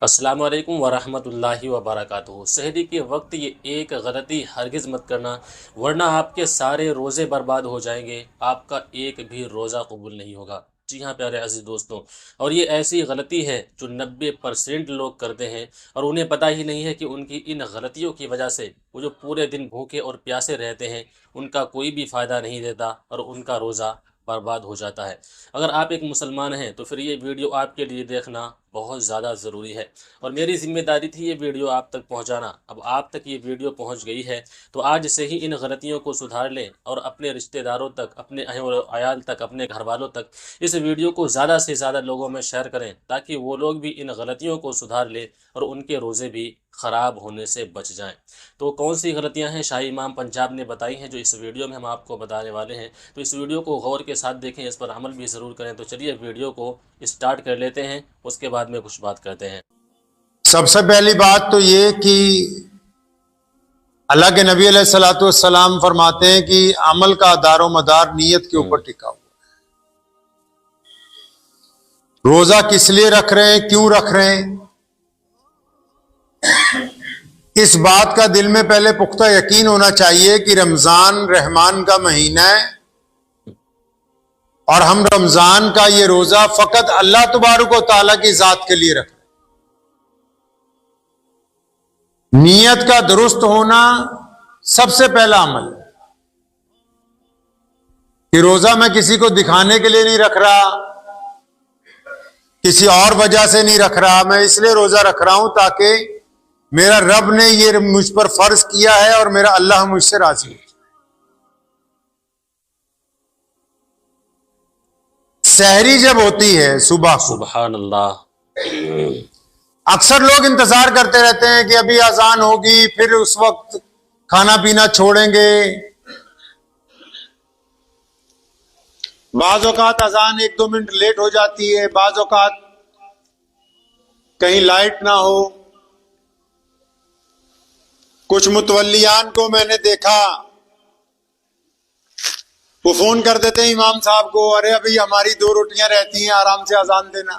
अस्सलाम वालेकुम वरहमतुल्लाहि वबरकातुहू। सहरी के वक्त ये एक गलती हरगिज़ मत करना, वरना आपके सारे रोज़े बर्बाद हो जाएंगे, आपका एक भी रोज़ा कबूल नहीं होगा। जी हाँ प्यारे अजीज़ दोस्तों, और ये ऐसी गलती है जो 90% लोग करते हैं और उन्हें पता ही नहीं है कि उनकी इन गलतियों की वजह से वो जो पूरे दिन भूखे और प्यासे रहते हैं उनका कोई भी फ़ायदा नहीं देता और उनका रोज़ा बर्बाद हो जाता है। अगर आप एक मुसलमान हैं तो फिर ये वीडियो आपके लिए देखना बहुत ज़्यादा ज़रूरी है और मेरी ज़िम्मेदारी थी ये वीडियो आप तक पहुंचाना। अब आप तक ये वीडियो पहुंच गई है तो आज से ही इन गलतियों को सुधार लें और अपने रिश्तेदारों तक, अपने अहल और अयाल तक, अपने घर वालों तक इस वीडियो को ज़्यादा से ज़्यादा लोगों में शेयर करें ताकि वो लोग भी इन गलतियों को सुधार लें और उनके रोज़े भी ख़राब होने से बच जाएं। तो कौन सी गलतियां हैं शाही इमाम पंजाब ने बताई हैं जो इस वीडियो में हम आपको बताने वाले हैं। तो इस वीडियो को गौर के साथ देखें, इस पर अमल भी ज़रूर करें। तो चलिए वीडियो को स्टार्ट कर लेते हैं, उसके बाद में कुछ बात करते हैं। सबसे पहली बात तो ये कि अल्लाह के नबी अलैहिस्सलाम फरमाते हैं कि अमल का दारो मदार नीयत के ऊपर टिका हुआ है। रोजा किस लिए रख रहे हैं, क्यों रख रहे हैं, इस बात का दिल में पहले पुख्ता यकीन होना चाहिए कि रमजान रहमान का महीना है और हम रमजान का ये रोजा फकत अल्लाह तबारक व तआला की जात के लिए रख रहे हैं। नीयत का दुरुस्त होना सबसे पहला अमल है कि रोजा मैं किसी को दिखाने के लिए नहीं रख रहा, किसी और वजह से नहीं रख रहा, मैं इसलिए रोजा रख रहा हूं ताकि मेरा रब ने ये मुझ पर फर्ज किया है और मेरा अल्लाह मुझसे राजी है। सहरी जब होती है सुबह, सुभान अल्लाह, अक्सर लोग इंतजार करते रहते हैं कि अभी अजान होगी, फिर उस वक्त खाना पीना छोड़ेंगे। बाज़ औक़ात अजान 1-2 मिनट लेट हो जाती है, बाज़ औक़ात कहीं लाइट ना हो। कुछ मुतवल्लियान को मैंने देखा, वो फोन कर देते हैं इमाम साहब को, अरे अभी हमारी 2 रोटियां रहती हैं, आराम से अजान देना।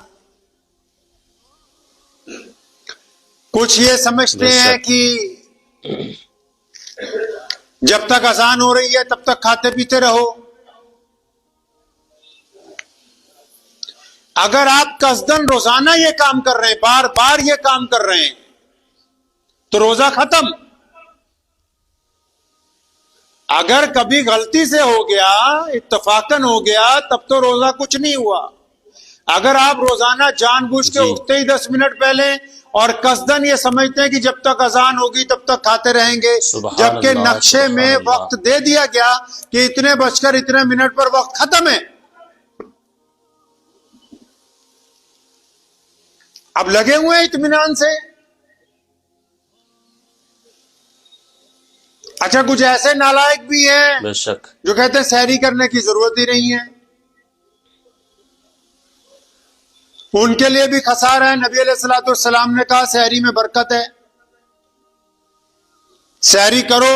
कुछ ये समझते हैं कि जब तक अजान हो रही है तब तक खाते पीते रहो। अगर आप कसदन रोजाना ये काम कर रहे हैं, बार बार ये काम कर रहे हैं, तो रोजा खत्म। अगर कभी गलती से हो गया, इत्तफाकन हो गया, तब तो रोजा कुछ नहीं हुआ। अगर आप रोजाना जानबूझ के उठते ही 10 मिनट पहले और कसदन ये समझते हैं कि जब तक अजान होगी तब तक खाते रहेंगे, जबकि नक्शे में वक्त दे दिया गया कि इतने बजकर इतने मिनट पर वक्त खत्म है, अब लगे हुए हैं इत्मीनान से। अच्छा, कुछ ऐसे नालायक भी हैं बेशक जो कहते हैं सहरी करने की जरूरत ही नहीं है, उनके लिए भी खसारा है। नबी अलैहिस्सलाम ने कहा सहरी में बरकत है, सहरी करो,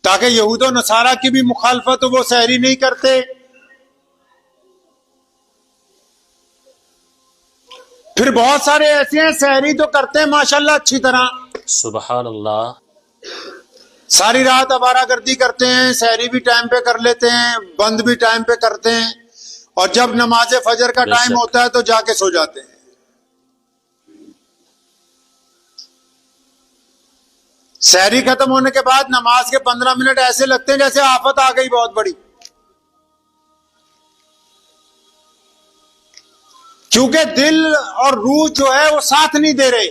ताकि यहूद और नसारा की भी मुखालफत हो, वो सहरी नहीं करते। फिर बहुत सारे ऐसे हैं सहरी तो करते हैं माशाल्लाह अच्छी तरह, सुभान अल्लाह, सारी रात आवारागर्दी करते हैं, सहरी भी टाइम पे कर लेते हैं, बंद भी टाइम पे करते हैं, और जब नमाज फजर का टाइम होता है तो जाके सो जाते हैं। सहरी खत्म होने के बाद नमाज के 15 मिनट ऐसे लगते हैं जैसे आफत आ गई बहुत बड़ी, क्योंकि दिल और रूह जो है वो साथ नहीं दे रहे,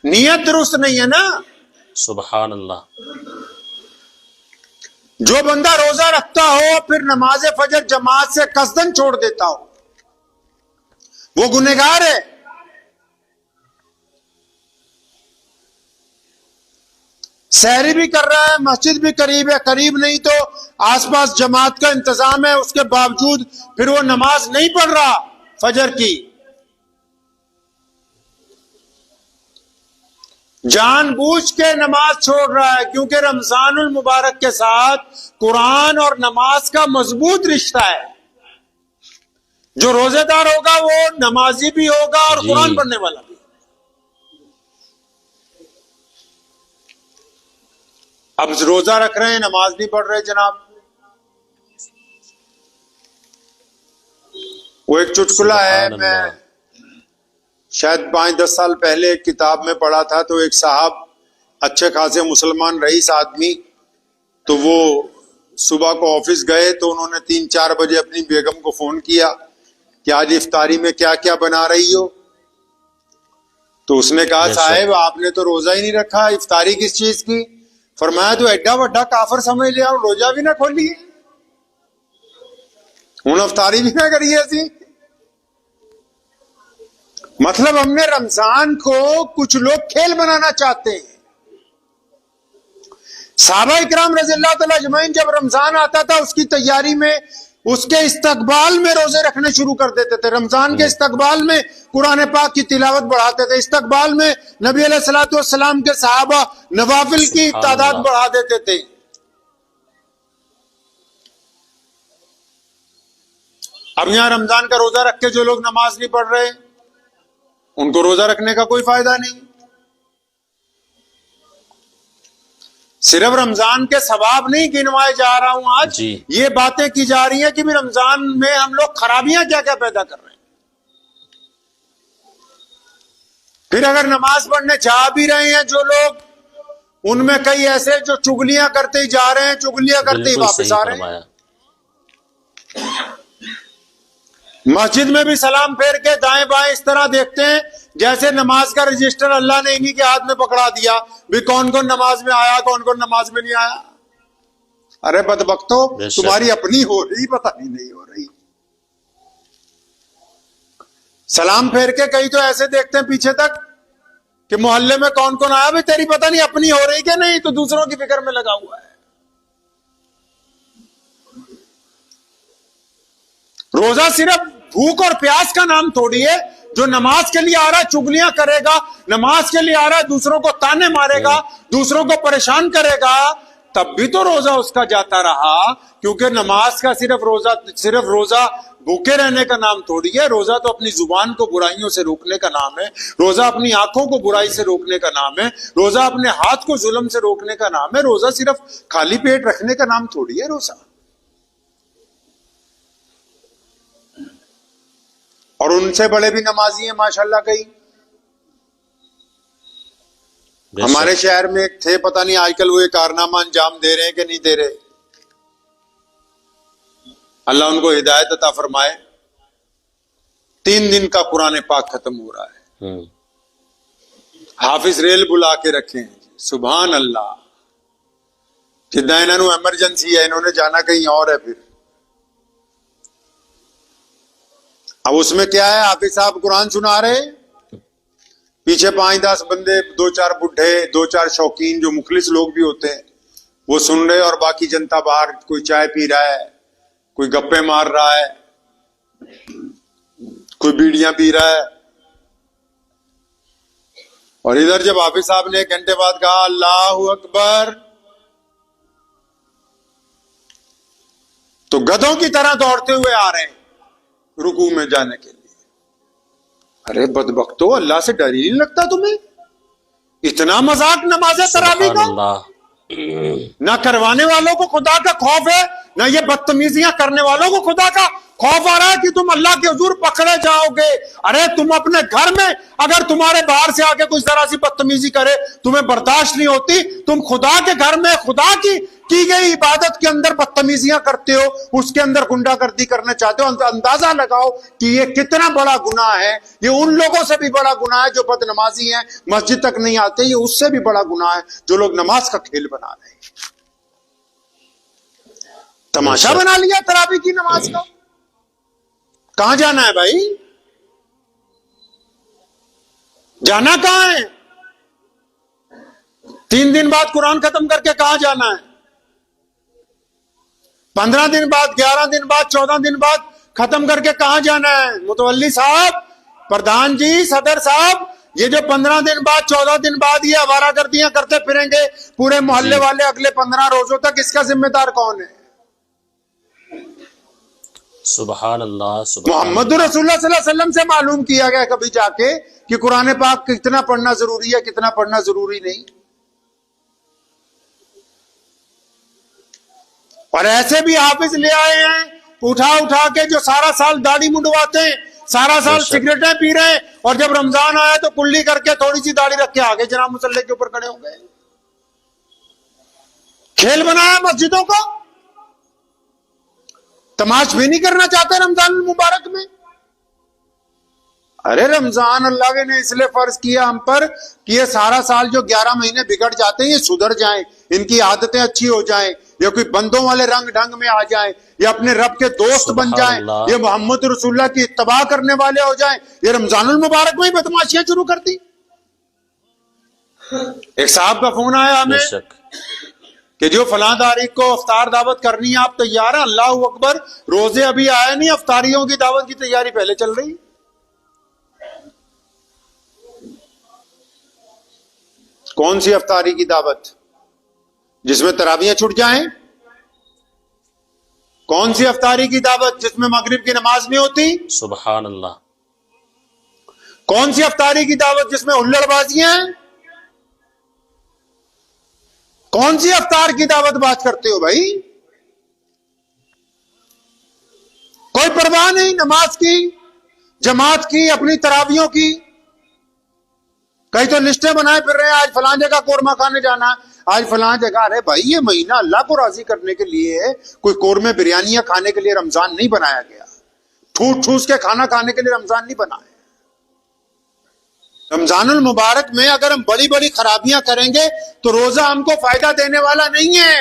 नियत दुरुस्त नहीं है ना। सुभान अल्लाह। जो बंदा रोजा रखता हो फिर नमाज फजर जमात से कसदन छोड़ देता हो, वो गुनहगार है। सहरी भी कर रहा है, मस्जिद भी करीब है, करीब नहीं तो आसपास जमात का इंतजाम है, उसके बावजूद फिर वो नमाज नहीं पढ़ रहा फजर की, जानबूझ के नमाज छोड़ रहा है, क्योंकि रमजानुल मुबारक के साथ कुरान और नमाज का मजबूत रिश्ता है। जो रोजेदार होगा वो नमाजी भी होगा और जी कुरान पढ़ने वाला भी। अब रोजा रख रहे हैं, नमाज नहीं पढ़ रहे जनाब। वो एक चुटकुला है, सुभान अल्लाह। मैं शायद 5-10 साल पहले एक किताब में पढ़ा था। तो एक साहब अच्छे खासे मुसलमान रईस आदमी, तो वो सुबह को ऑफिस गए तो उन्होंने 3-4 बजे अपनी बेगम को फोन किया कि आज इफ्तारी में क्या क्या बना रही हो। तो उसने कहा बेशक। साहब आपने तो रोजा ही नहीं रखा, इफ्तारी किस चीज की? फरमाया तो एड्डा वड्डा काफर समझ लिया, रोजा भी ना खोलिए, हूं इफ्तारी भी ना करिए असी। मतलब हमने रमजान को कुछ लोग खेल बनाना चाहते हैं। साहबा इकराम रज़ियल्लाहु तआला अजमईन जब रमजान आता था उसकी तैयारी में, उसके इस्तकबाल में रोजे रखने शुरू कर देते थे। रमजान के इस्तकबाल में कुरान पाक की तिलावत बढ़ाते थे, इस्तकबाल में नबी अलैहिस्सलातु वस्सलाम के सहाबा नवाफिल की तादाद बढ़ा देते थे। अब यहां रमजान का रोजा रख के जो लोग नमाज नहीं पढ़ रहे, उनको रोजा रखने का कोई फायदा नहीं। सिर्फ रमजान के सवाब नहीं गिनवाए जा रहा हूं आज, जी। ये बातें की जा रही हैं कि भी रमजान में हम लोग खराबियां क्या क्या पैदा कर रहे हैं। फिर अगर नमाज पढ़ने जा भी रहे हैं जो लोग, उनमें कई ऐसे जो चुगलियां करते ही जा रहे हैं, चुगलियां करते ही बिल्कुल वापस सही आ रहे हैं। फरमाया। मस्जिद में भी सलाम फेर के दाएं बाएं इस तरह देखते हैं जैसे नमाज का रजिस्टर अल्लाह ने इन्हीं के हाथ में पकड़ा दिया, भी कौन कौन नमाज में आया, कौन कौन नमाज में नहीं आया। अरे बदबख्तो, बेशक। तुम्हारी अपनी हो रही, पता नहीं हो रही। सलाम फेर के कई तो ऐसे देखते हैं पीछे तक कि मोहल्ले में कौन कौन आया, भी तेरी पता नहीं अपनी हो रही कि नहीं, तो दूसरों की फिक्र में लगा हुआ है। रोजा सिर्फ भूख और प्यास का नाम थोड़ी है। जो नमाज के लिए आ रहा है चुगलियां करेगा, नमाज के लिए आ रहा है दूसरों को ताने मारेगा, दूसरों को परेशान करेगा, तब भी तो रोजा उसका जाता रहा। क्योंकि नमाज का सिर्फ रोजा भूखे रहने का नाम थोड़ी है। रोजा तो अपनी जुबान को बुराइयों से रोकने का नाम है, रोजा अपनी आंखों को बुराई से रोकने का नाम है, रोजा अपने हाथ को जुल्म से रोकने का नाम है। रोजा सिर्फ खाली पेट रखने का नाम थोड़ी है रोजा। और उनसे बड़े भी नमाजी हैं माशाल्लाह कई। हमारे शहर में एक थे, पता नहीं आजकल वो ये कारनामा अंजाम दे रहे हैं कि नहीं दे रहे, अल्लाह उनको हिदायत अता फरमाए। 3 दिन का कुरान पाक खत्म हो रहा है, हाफिज रेल बुला के रखे हैं। सुभान अल्लाह, जिदा इन्होंने एमरजेंसी है, इन्होंने जाना कहीं और है। फिर अब उसमें क्या है, हाफिज साहब कुरान सुना रहे, पीछे 5-10 बंदे, 2-4 बुढ़े, 2-4 शौकीन जो मुखलिस लोग भी होते हैं, वो सुन रहे, और बाकी जनता बाहर कोई चाय पी रहा है, कोई गप्पे मार रहा है, कोई बीड़ियां पी रहा है। और इधर जब हाफिज साहब ने 1 घंटे बाद कहा अल्लाहू अकबर, तो गधों की तरह दौड़ते हुए आ रहे हैं रुकू में जाने के लिए। अरे बदबख्तो, अल्लाह से डर ही नहीं लगता तुम्हें? इतना मजाक नमाज़े तरावी का। ना करवाने वालों को खुदा का खौफ है, ना ये बदतमीजियां करने वालों को खुदा का खौफ आ रहा है कि तुम अल्लाह के हुजूर पकड़े जाओगे। अरे तुम अपने घर में अगर तुम्हारे बाहर से आके कुछ जरा सी बदतमीजी करे तुम्हें बर्दाश्त नहीं होती, तुम खुदा के घर में खुदा की गई इबादत के अंदर बदतमीजियां करते हो, उसके अंदर गुंडागर्दी करना चाहते हो। अंदाजा लगाओ कि ये कितना बड़ा गुनाह है। ये उन लोगों से भी बड़ा गुनाह है जो बदनमाजी हैं, मस्जिद तक नहीं आते। ये उससे भी बड़ा गुनाह है जो लोग नमाज का खेल बना रहे हैं, तमाशा बना लिया तरावी की नमाज का। कहां जाना है भाई? जाना कहां है? 3 दिन बाद कुरान खत्म करके कहां जाना है? 15 दिन बाद, 11 दिन बाद, 14 दिन बाद खत्म करके कहां जाना है? मुतवल्ली साहब, प्रधान जी, सदर साहब, ये जो 15 दिन बाद, 14 दिन बाद ये आवारागर्दियां करते फिरेंगे पूरे मोहल्ले वाले अगले 15 रोजों तक, इसका जिम्मेदार कौन है? सुबहान अल्लाह, सुबहान मोहम्मद अल्लाह। रसूलुल्लाह सल्लल्लाहु अलैहि वसल्लम से मालूम किया गया कभी जाके कि कुरान पाक कितना पढ़ना जरूरी है, कितना पढ़ना जरूरी नहीं। और ऐसे भी हाफिज ले आए हैं उठा उठा के, जो सारा साल दाढ़ी मुंडवाते हैं, सारा साल बेशक। सिगरेटें पी रहे हैं, और जब रमजान आया तो कुल्ली करके थोड़ी सी दाढ़ी रख के आगे जनाब मुसल्ले के ऊपर खड़े हो गए। खेल बनाया मस्जिदों को, तमाश भी नहीं करना चाहते रमजान मुबारक में। अरे रमजान अल्लाह ने इसलिए फर्ज किया हम पर कि ये सारा साल जो 11 महीने बिगड़ जाते हैं ये सुधर जाएं, इनकी आदतें अच्छी हो जाएं, ये कोई बंदों वाले रंग ढंग में आ जाएं, ये अपने रब के दोस्त बन जाएं, सुबहानअल्लाह। ये मोहम्मद रसूलुल्लाह की इत्तबा करने वाले हो जाएं। ये रमजानुल मुबारक में ही बदमाशियां शुरू कर दी। एक साहब का फोन आया हमें बेशक। कि जो फलां तारीख को अफ्तार दावत करनी है, आप तैयार हैं? अल्लाह अकबर, रोजे अभी आए नहीं, अफ्तारियों की दावत की तैयारी पहले चल रही। कौन सी अफ्तारी की दावत जिसमें तरावियां छूट जाएं? कौन सी अफ्तारी की दावत जिसमें मगरिब की नमाज नहीं होती? सुबहान अल्लाह। कौन सी अफ्तारी की दावत जिसमें हुल्लड़बाजियां हैं? कौन सी अफ्तार की दावत बात करते हो भाई? कोई परवाह नहीं नमाज की, जमात की, अपनी तरावियों की। कई तो लिस्टें बनाए फिर रहे हैं, आज फलां जगह कोरमा खाने जाना, आज फलां जगह। अरे भाई ये महीना अल्लाह को राजी करने के लिए है, कोई कोरमे बिरयानियां खाने के लिए रमजान नहीं बनाया गया। ठूस ठूस के खाना खाने के लिए रमजान नहीं बना है। रमजानुल मुबारक में अगर हम बड़ी बड़ी खराबियां करेंगे तो रोजा हमको फायदा देने वाला नहीं है।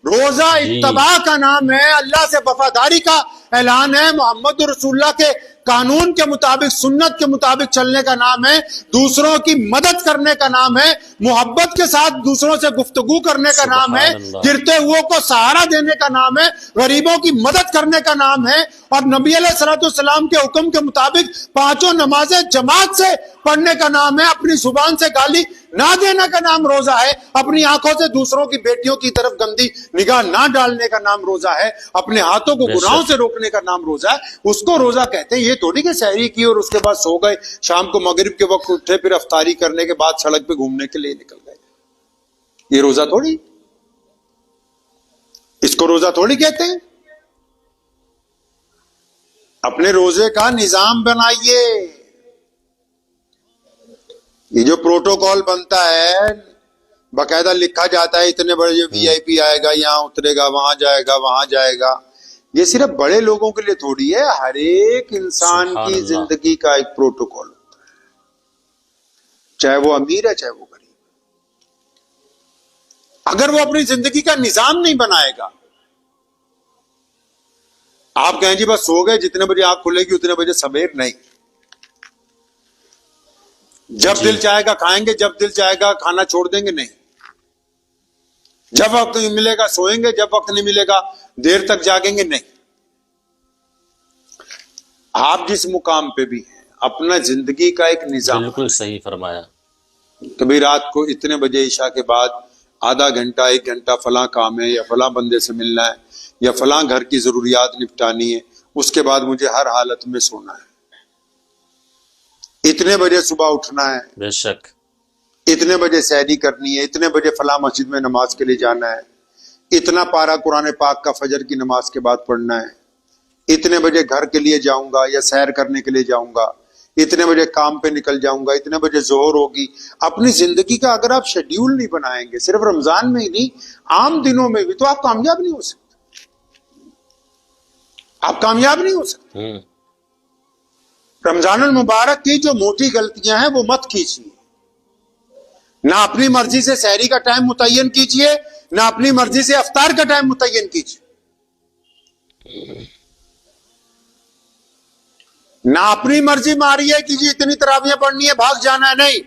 रोजा जी। इत्तबा का नाम है, अल्लाह से वफादारी का ऐलान है, मोहम्मद रसूलुल्लाह के कानून के मुताबिक, सुन्नत के मुताबिक चलने का नाम है, दूसरों की मदद करने का नाम है, मोहब्बत के साथ दूसरों से गुफ्तगू करने का नाम है, सुभान अल्लाह। गिरते हुओं को सहारा देने का नाम है, गरीबों की मदद करने का नाम है, और नबी अलैहिस्सलाम के हुक्म के मुताबिक पांचों नमाजें जमात से पढ़ने का नाम है, अपनी जुबान से गाली ना देने का नाम रोजा है, अपनी आंखों से दूसरों की बेटियों की तरफ गंदी निगाह ना डालने का नाम रोजा है, अपने हाथों को बेशक। गुनाहों से रोकने का नाम रोजा है। उसको रोजा कहते हैं। ये थोड़ी कि सहरी की और उसके बाद सो गए, शाम को मगरिब के वक्त उठे, फिर अफ्तारी करने के बाद सड़क पे घूमने के लिए निकल गए। ये रोजा थोड़ी, इसको रोजा थोड़ी कहते हैं। अपने रोजे का निजाम बनाइए। ये जो प्रोटोकॉल बनता है, बाकायदा लिखा जाता है इतने बड़े वीआईपी आएगा, यहां उतरेगा, वहां जाएगा, वहां जाएगा, ये सिर्फ बड़े लोगों के लिए थोड़ी है, हर एक इंसान सुभान की अल्लाह। जिंदगी का एक प्रोटोकॉल होता है, चाहे वो अमीर है चाहे वो गरीब। अगर वो अपनी जिंदगी का निजाम नहीं बनाएगा, आप कहें जी बस सो गए, जितने बजे आंख खुलेगी उतने बजे सवेर, नहीं। जब जी। दिल चाहेगा खाएंगे, जब दिल चाहेगा खाना छोड़ देंगे, नहीं। जब वक्त मिलेगा सोएंगे, जब वक्त नहीं मिलेगा देर तक जागेंगे, नहीं। आप जिस मुकाम पे भी हैं, अपना जिंदगी का एक निजाम। बिल्कुल सही फरमाया। कभी रात को इतने बजे ईशा के बाद आधा घंटा, 1 घंटा फलां काम है, या फलां बंदे से मिलना है, या फलां घर की जरूरियात निपटानी है, उसके बाद मुझे हर हालत में सोना है। इतने बजे सुबह उठना है, बेशक। इतने बजे सहरी करनी है, इतने बजे फलां मस्जिद में नमाज के लिए जाना है, इतना पारा कुरान पाक का फजर की नमाज के बाद पढ़ना है, इतने बजे घर के लिए जाऊंगा या सैर करने के लिए जाऊंगा, इतने बजे काम पे निकल जाऊंगा, इतने बजे जोहर होगी। अपनी जिंदगी का अगर आप शेड्यूल नहीं बनाएंगे, सिर्फ रमजान में ही नहीं, आम दिनों में भी, तो आप कामयाब नहीं हो सकते। आप कामयाब नहीं हो सकते। रमजानुल मुबारक की जो मोटी गलतियां हैं वो मत कीजिए। ना अपनी मर्जी से सहरी का टाइम मुतय्यन कीजिए, ना अपनी मर्जी से अफ्तार का टाइम मुतय्यन कीजिए, ना अपनी मर्जी मारिए कि जी इतनी तरावियां पढ़नी है, भाग जाना है, नहीं।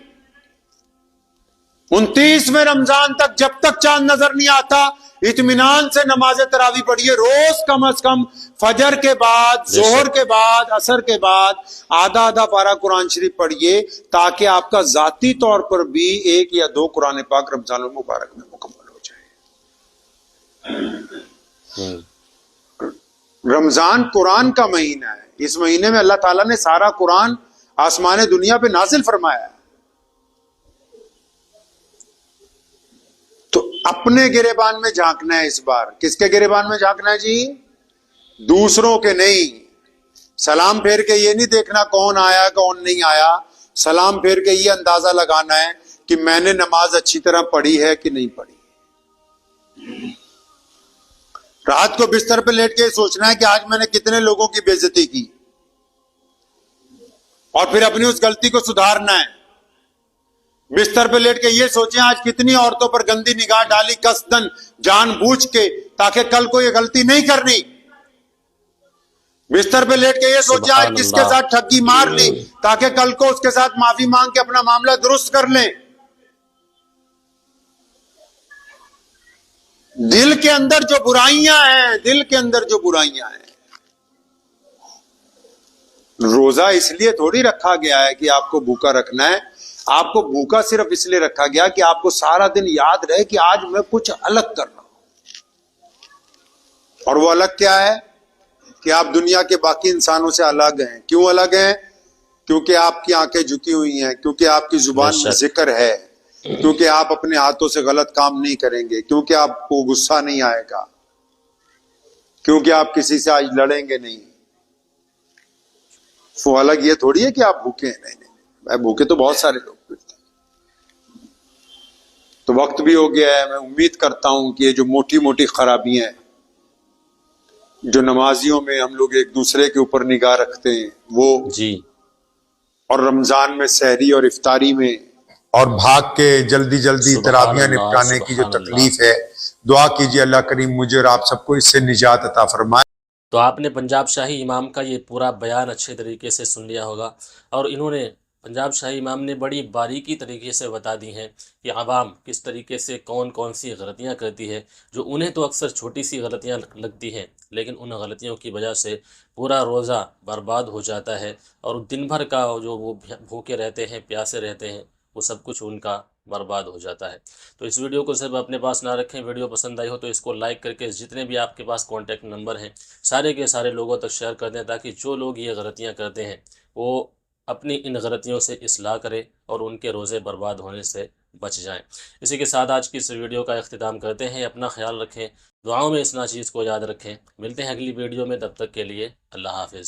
29वें रमजान तक जब तक चांद नजर नहीं आता, इत्मीनान से नमाज तरावी पढ़िए। रोज कम अज कम फजर के बाद, जोहर के बाद, असर के बाद आधा आधा पारा कुरान शरीफ पढ़िए, ताकि आपका जाती तौर पर भी 1 या 2 कुरान पाक रमजान मुबारक में मुकम्मल हो जाए। रमजान कुरान का महीना है। इस महीने में अल्लाह ताला ने सारा कुरान आसमान दुनिया पे नाजिल फरमाया है। तो अपने गिरेबान में झांकना है इस बार। किसके गिरेबान में झांकना है जी? दूसरों के नहीं। सलाम फेर के ये नहीं देखना कौन आया कौन नहीं आया। सलाम फेर के ये अंदाजा लगाना है कि मैंने नमाज अच्छी तरह पढ़ी है कि नहीं पढ़ी। रात को बिस्तर पे लेट के सोचना है कि आज मैंने कितने लोगों की बेइज्जती की, और फिर अपनी उस गलती को सुधारना है। बिस्तर पे लेट के ये सोचें आज कितनी औरतों पर गंदी निगाह डाली कसदन जानबूझ के, ताकि कल को ये गलती नहीं करनी। बिस्तर पे लेट के ये सोचें आज किसके साथ ठगी मार ली, ताकि कल को उसके साथ माफी मांग के अपना मामला दुरुस्त कर लें। दिल के अंदर जो बुराइयां हैं, दिल के अंदर जो बुराइयां हैं, रोजा इसलिए थोड़ी रखा गया है कि आपको भूखा रखना है। आपको भूखा सिर्फ इसलिए रखा गया कि आपको सारा दिन याद रहे कि आज मैं कुछ अलग कर रहा हूं। और वो अलग क्या है कि आप दुनिया के बाकी इंसानों से अलग हैं। क्यों अलग हैं? क्योंकि आपकी आंखें झुकी हुई हैं, क्योंकि आपकी जुबान में जिक्र है, क्योंकि आप अपने हाथों से गलत काम नहीं करेंगे, क्योंकि आपको गुस्सा नहीं आएगा, क्योंकि आप किसी से आज लड़ेंगे नहीं। वो अलग ये थोड़ी है कि आप भूखे हैं। नहीं, भूखे तो बहुत सारे लोग फिरते हैं। तो वक्त भी हो गया है। मैं उम्मीद करता हूं कि ये जो मोटी मोटी खराबियां हैं जो नमाजियों में हम लोग एक दूसरे के ऊपर निगाह रखते हैं वो जी, और रमजान में सहरी और इफ्तारी में और भाग के जल्दी जल्दी तरावियां निपटाने की जो तकलीफ है, दुआ कीजिए अल्लाह करीम मुझे और आप सबको इससे निजात अता फरमाए। तो आपने पंजाब शाही इमाम का ये पूरा बयान अच्छे तरीके से सुन लिया होगा, और इन्होंने पंजाब शाही इमाम ने बड़ी बारीकी तरीके से बता दी हैं कि आवाम किस तरीके से कौन कौन सी गलतियां करती है, जो उन्हें तो अक्सर छोटी सी गलतियां लगती हैं, लेकिन उन गलतियों की वजह से पूरा रोज़ा बर्बाद हो जाता है, और दिन भर का जो वो भूखे रहते हैं, प्यासे रहते हैं, वो सब कुछ उनका बर्बाद हो जाता है। तो इस वीडियो को सिर्फ अपने पास ना रखें। वीडियो पसंद आई हो तो इसको लाइक करके जितने भी आपके पास कॉन्टैक्ट नंबर हैं सारे के सारे लोगों तक शेयर कर दें, ताकि जो लोग ये गलतियां करते हैं वो अपनी इन गलतियों से इस्लाह करें और उनके रोज़े बर्बाद होने से बच जाएं। इसी के साथ आज की इस वीडियो का अख्तिताम करते हैं। अपना ख्याल रखें, दुआओं में इस नाचीज़ को याद रखें। मिलते हैं अगली वीडियो में, तब तक के लिए अल्लाह हाफिज़।